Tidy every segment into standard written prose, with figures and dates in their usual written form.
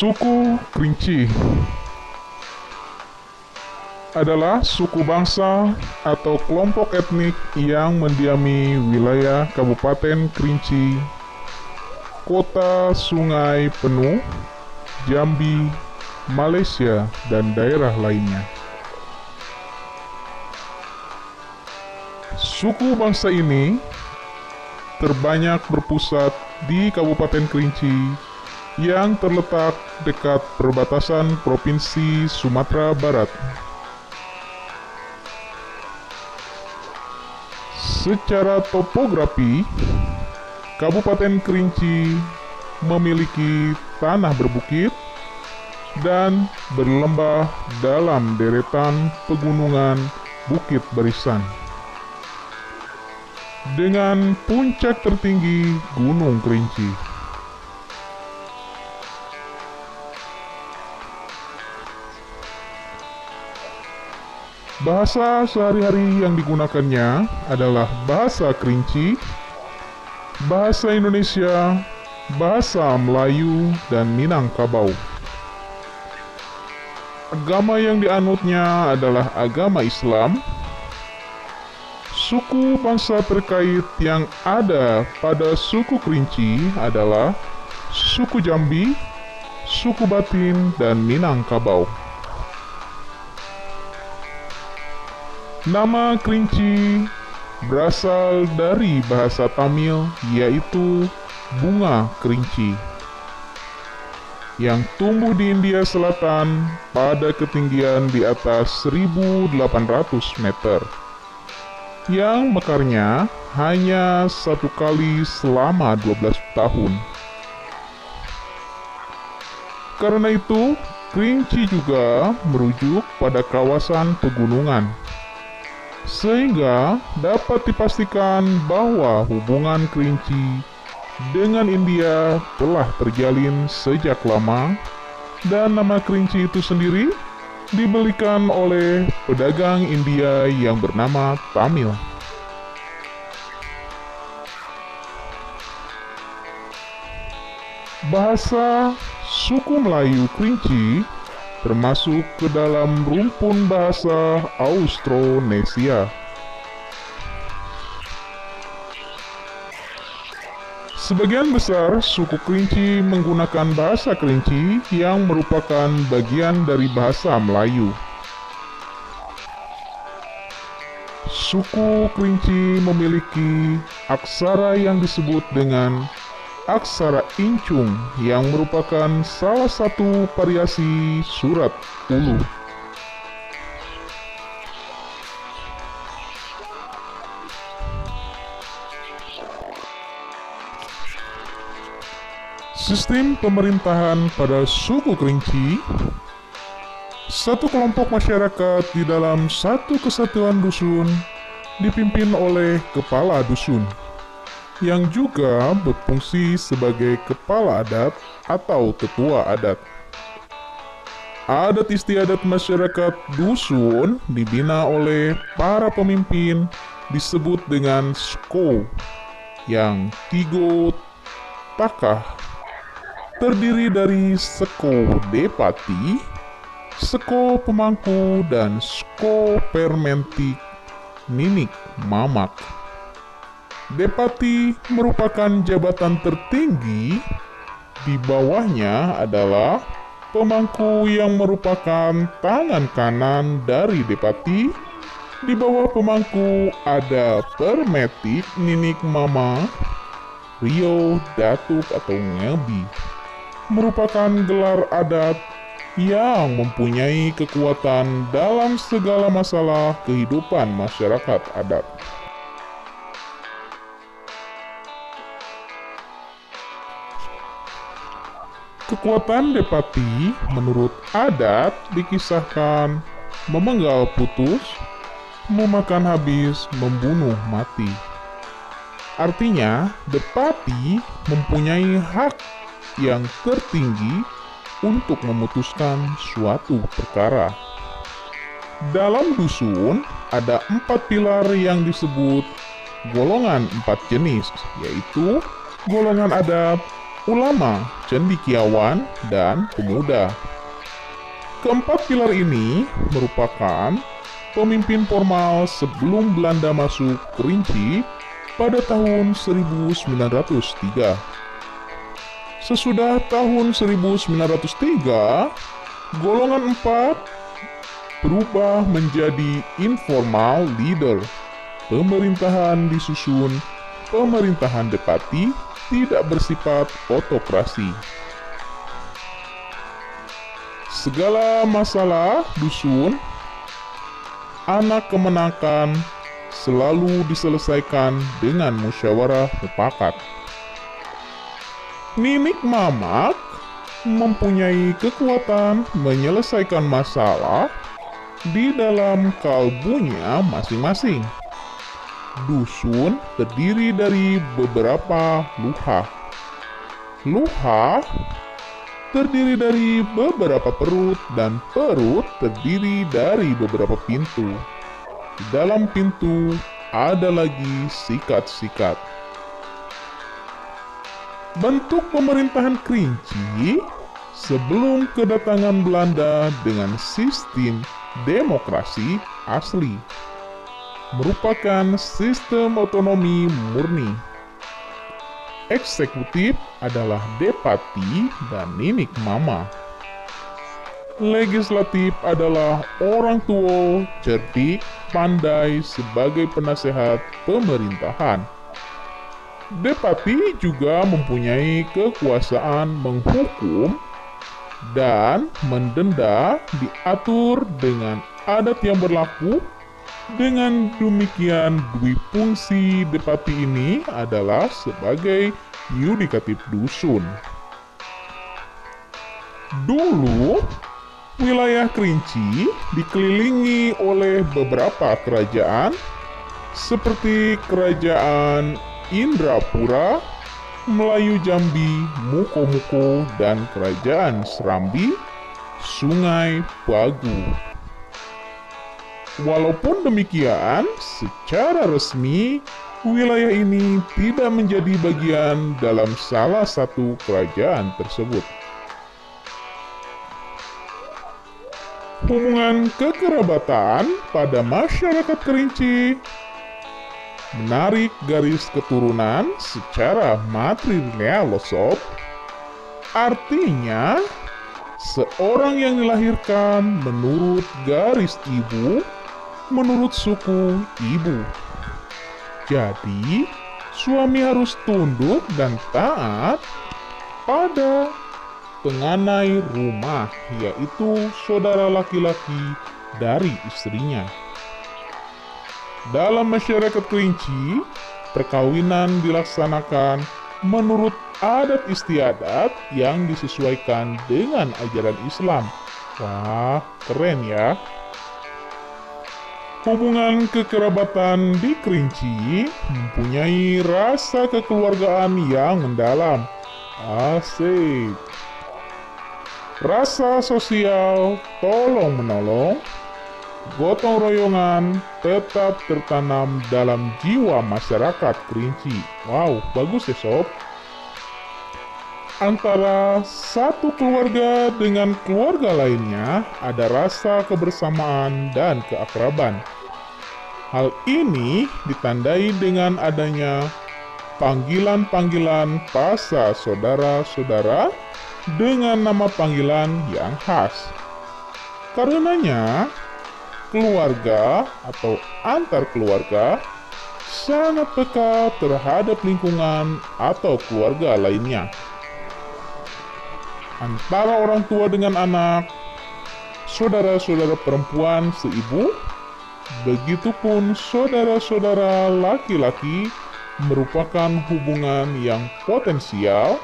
Suku Kerinci adalah suku bangsa atau kelompok etnik yang mendiami wilayah Kabupaten Kerinci, Kota Sungai Penuh, Jambi, Malaysia, dan daerah lainnya. Suku bangsa ini terbanyak berpusat di Kabupaten Kerinci yang terletak dekat perbatasan Provinsi Sumatera Barat. Secara topografi, Kabupaten Kerinci memiliki tanah berbukit dan berlembah dalam deretan pegunungan Bukit Barisan, dengan puncak tertinggi Gunung Kerinci. Bahasa sehari-hari yang digunakannya adalah bahasa Kerinci, bahasa Indonesia, bahasa Melayu, dan Minangkabau. Agama yang dianutnya adalah agama Islam. Suku bangsa terkait yang ada pada suku Kerinci adalah suku Jambi, suku Batin, dan Minangkabau. Nama Kerinci berasal dari bahasa Tamil, yaitu bunga kerinci, yang tumbuh di India Selatan pada ketinggian di atas 1.800 meter, yang mekarnya hanya satu kali selama 12 tahun. Karena itu, Kerinci juga merujuk pada kawasan pegunungan, sehingga dapat dipastikan bahwa hubungan Kerinci dengan India telah terjalin sejak lama, dan nama Kerinci itu sendiri dibelikan oleh pedagang India yang bernama Tamil. Bahasa suku Melayu Kerinci termasuk ke dalam rumpun bahasa Austronesia. Sebagian besar suku Kerinci menggunakan bahasa Kerinci yang merupakan bagian dari bahasa Melayu. Suku Kerinci memiliki aksara yang disebut dengan aksara Incung, yang merupakan salah satu variasi surat ulu. Sistem pemerintahan pada suku Kerinci: satu kelompok masyarakat di dalam satu kesatuan dusun dipimpin oleh kepala dusun, yang juga berfungsi sebagai kepala adat atau tetua adat. Adat istiadat masyarakat dusun dibina oleh para pemimpin disebut dengan Sko, yang tigo takah, terdiri dari Seko Depati, Seko Pemangku, dan Seko Permentik Ninik Mamak. Depati merupakan jabatan tertinggi. Di bawahnya adalah pemangku, yang merupakan tangan kanan dari Depati. Di bawah pemangku ada Permetik Ninik Mama, Rio, Datuk atau Ngebi, merupakan gelar adat yang mempunyai kekuatan dalam segala masalah kehidupan masyarakat adat. Kekuatan Depati menurut adat dikisahkan memenggal putus, memakan habis, membunuh mati. Artinya, Depati mempunyai hak yang tertinggi untuk memutuskan suatu perkara. Dalam dusun ada 4 pilar yang disebut golongan 4 jenis, yaitu golongan adat, ulama, cendekiawan, dan pemuda. Keempat pilar ini merupakan pemimpin formal sebelum Belanda masuk Kerinci pada tahun 1903. Sesudah tahun 1903, golongan 4 berubah menjadi informal leader. Pemerintahan disusun pemerintahan Depati, tidak bersifat otokrasi. Segala masalah dusun, anak kemenakan selalu diselesaikan dengan musyawarah mufakat. Ninik Mamak mempunyai kekuatan menyelesaikan masalah di dalam kalbunya masing-masing. Dusun terdiri dari beberapa luhah. Luhah terdiri dari beberapa perut, dan perut terdiri dari beberapa pintu. Di dalam pintu ada lagi sikat-sikat. Bentuk pemerintahan Kerinci sebelum kedatangan Belanda dengan sistem demokrasi asli merupakan sistem otonomi murni. Eksekutif adalah Depati dan Ninik Mama. Legislatif adalah orang tua cerdik, pandai sebagai penasehat pemerintahan. Depati juga mempunyai kekuasaan menghukum dan mendenda, diatur dengan adat yang berlaku. Dengan demikian, dui fungsi Depati ini adalah sebagai yudikatif dusun. Dulu, wilayah Kerinci dikelilingi oleh beberapa kerajaan seperti Kerajaan Indrapura, Melayu Jambi, Muko-Muko, dan Kerajaan Serambi, Sungai Pagu. Walaupun demikian, secara resmi, wilayah ini tidak menjadi bagian dalam salah satu kerajaan tersebut. Hubungan kekerabatan pada masyarakat Kerinci menarik garis keturunan secara matrilineal, sob. Artinya, seorang yang dilahirkan menurut garis ibu, menurut suku ibu. Jadi, suami harus tunduk dan taat pada penganai rumah, yaitu saudara laki-laki dari istrinya. Dalam masyarakat Kerinci, perkawinan dilaksanakan menurut adat istiadat yang disesuaikan dengan ajaran Islam. Wah, keren ya. Hubungan kekerabatan di Kerinci mempunyai rasa kekeluargaan yang mendalam. Asik. Rasa sosial tolong-menolong, gotong royongan tetap tertanam dalam jiwa masyarakat Kerinci. Wow, bagus ya sob. Antara satu keluarga dengan keluarga lainnya ada rasa kebersamaan dan keakraban. Hal ini ditandai dengan adanya panggilan-panggilan pasa saudara-saudara dengan nama panggilan yang khas. Karenanya, keluarga atau antar keluarga sangat peka terhadap lingkungan atau keluarga lainnya. Antara orang tua dengan anak, saudara-saudara perempuan seibu, begitupun saudara-saudara laki-laki merupakan hubungan yang potensial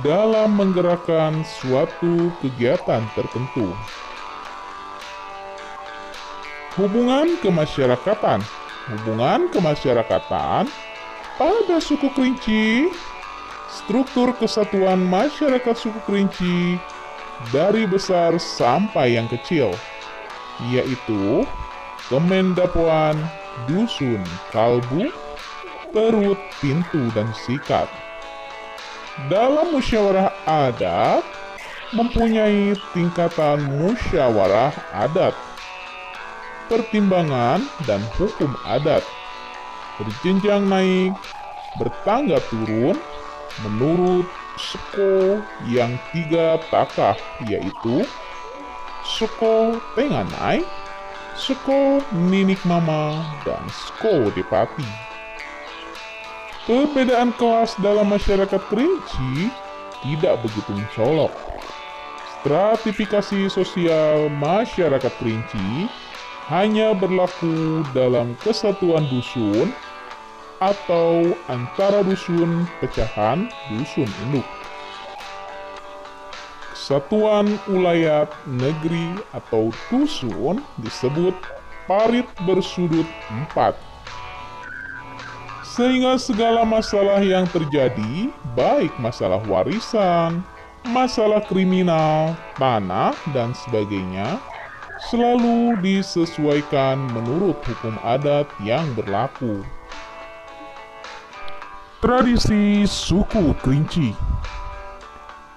dalam menggerakkan suatu kegiatan tertentu. Hubungan kemasyarakatan. Hubungan kemasyarakatan pada suku Kerinci, struktur kesatuan masyarakat suku Kerinci dari besar sampai yang kecil, yaitu kemendapuan, dusun, kalbu, perut, pintu, dan sikat. dalam musyawarah adat mempunyai tingkatan musyawarah adat, pertimbangan dan hukum adat, berjenjang naik, bertangga turun, menurut suku yang 3 takah, yaitu suku Tenganai, suku Ninik Mama, dan suku Depati. Perbedaan kelas dalam masyarakat Kerinci tidak begitu mencolok. Stratifikasi sosial masyarakat Kerinci hanya berlaku dalam kesatuan dusun atau antara dusun pecahan dusun induk. Kesatuan ulayat negeri atau dusun disebut parit bersudut 4. Sehingga segala masalah yang terjadi, baik masalah warisan, masalah kriminal, tanah, dan sebagainya, selalu disesuaikan menurut hukum adat yang berlaku. Tradisi suku Kerinci.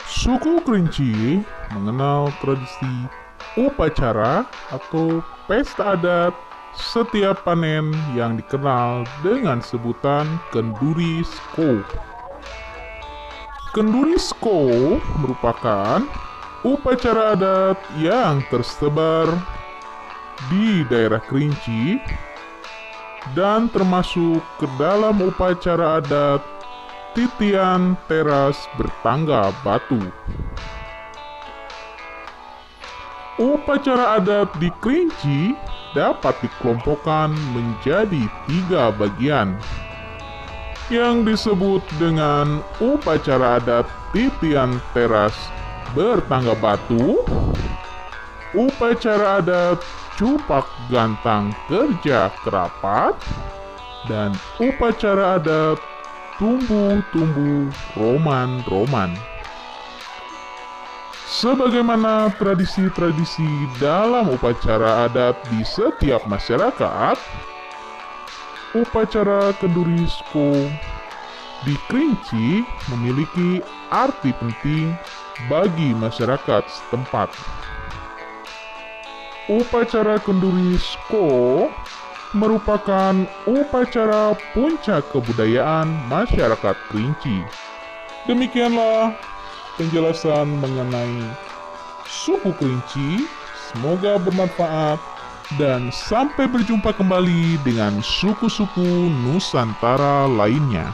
Suku Kerinci mengenal tradisi upacara atau pesta adat setiap panen yang dikenal dengan sebutan Kenduri Sko. Kenduri Sko merupakan upacara adat yang tersebar di daerah Kerinci dan termasuk ke dalam upacara adat titian teras bertangga batu. Upacara adat di Kerinci dapat dikelompokkan menjadi 3 bagian yang disebut dengan upacara adat titian teras bertangga batu, upacara adat cupak gantang kerja kerapat, dan upacara adat tumbuh-tumbuh roman-roman. Sebagaimana tradisi-tradisi dalam upacara adat di setiap masyarakat, upacara Kenduri Sko di Kerinci memiliki arti penting bagi masyarakat setempat. Upacara Kenduri Sko merupakan upacara puncak kebudayaan masyarakat Kerinci. Demikianlah penjelasan mengenai suku Kerinci. Semoga bermanfaat dan sampai berjumpa kembali dengan suku-suku Nusantara lainnya.